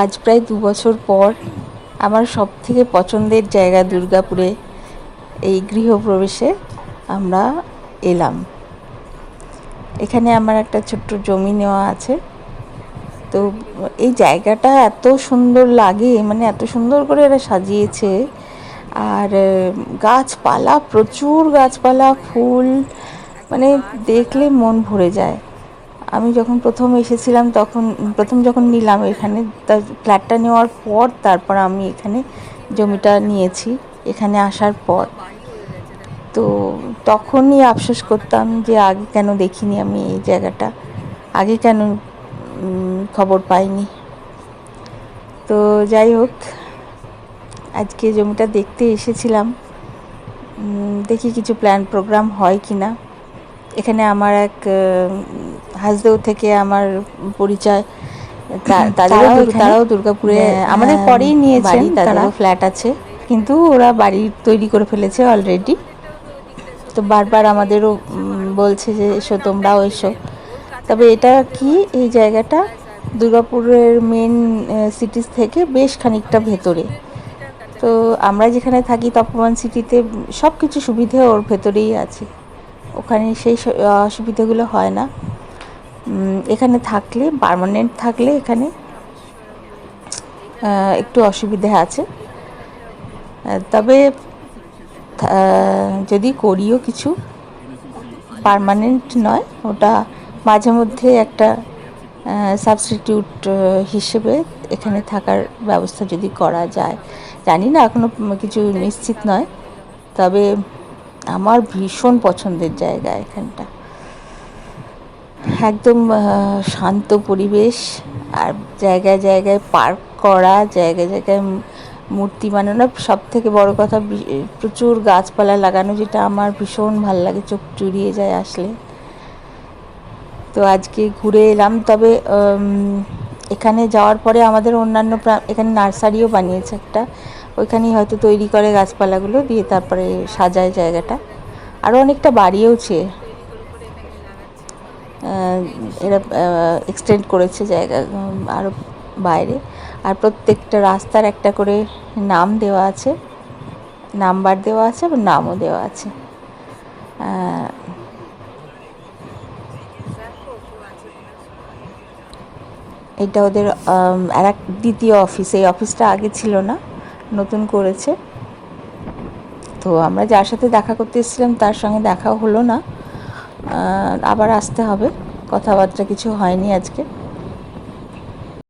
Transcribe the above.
আজ প্রায় 2 বছর পর আমার সবথেকে পছন্দের জায়গা দুর্গাপুরে এই গৃহপ্রবেশে আমরা এলাম। এখানে আমার একটা ছোট্ট জমি নেওয়া আছে। তো এই জায়গাটা এত সুন্দর লাগে, মানে এত সুন্দর করে এরা সাজিয়েছে। আর গাছপালা, প্রচুর গাছপালা, ফুল, মানে দেখলে মন ভরে যায়। আমি যখন প্রথম এসেছিলাম, প্রথম যখন নিলাম এখানে, তার ফ্ল্যাটটা নেওয়ার পর তারপর আমি এখানে জমিটা নিয়েছি। এখানে আসার পর তো তখনই আফসোস করতাম যে আগে কেন দেখিনি আমি এই জায়গাটা, আগে কেন খবর পাইনি। তো যাই হোক, আজকে জমিটা দেখতে এসেছিলাম। দেখি কিছু প্ল্যান প্রোগ্রাম হয় কি না। এখানে আমার এক হাসদেও থেকে আমার পরিচয়, তারাও দুর্গাপুরে আমাদের পরেই নিয়েছেন, তাদেরও ফ্ল্যাট আছে, কিন্তু ওরা বাড়ি তৈরি করে ফেলেছে অলরেডি। তো বারবার আমাদেরও বলছে যে এসো, তোমরাও এসো। তবে এটা কি, এই জায়গাটা দুর্গাপুরের মেন সিটিস থেকে বেশ খানিকটা ভেতরে। তো আমরা যেখানে থাকি তপমান সিটিতে সব কিছু সুবিধে ওর ভেতরেই আছে, ওখানে সেই অসুবিধাগুলো হয় না। এখানে থাকলে, পার্মানেন্ট থাকলে এখানে একটু অসুবিধে আছে। তবে যদি করিও কিছু, পার্মানেন্ট নয়, ওটা মাঝে মধ্যে একটা সাবস্টিটিউট হিসেবে এখানে থাকার ব্যবস্থা যদি করা যায়। জানি না, এখনও কিছু নিশ্চিত নয়। তবে আমার ভীষণ পছন্দের জায়গা এখানটা, একদম শান্ত পরিবেশ। আর জায়গায় জায়গায় পার্ক করা, জায়গায় জায়গায় মূর্তি বানানো, সব থেকে বড় কথা প্রচুর গাছপালা লাগানো, যেটা আমার ভীষণ ভালো লাগে, চোখ জুড়িয়ে যায় আসলে। তো আজকে ঘুরে এলাম। তবে এখানে যাওয়ার পরে আমাদের অন্যান্য এখানে নার্সারিও বানিয়েছে একটা, ওইখানেই হয়তো তৈরি করে গাছপালাগুলো দিয়ে, তারপরে সাজায় জায়গাটা। আরও অনেকটা বাড়িয়েওছে, এরা এক্সটেন্ড করেছে জায়গা আরও বাইরে। আর প্রত্যেকটা রাস্তার একটা করে নাম দেওয়া আছে, নাম্বার দেওয়া আছে, এবং নামও দেওয়া আছে। এটা ওদের আর এক দ্বিতীয় অফিস। এই অফিসটা আগে ছিল না, নতুন করেছে। তো আমরা যার সাথে দেখা করতে এসেছিলাম তার সঙ্গে দেখা হলো না, আবার আসতে হবে, কথাবার্তা কিছু হয়নি আজকে।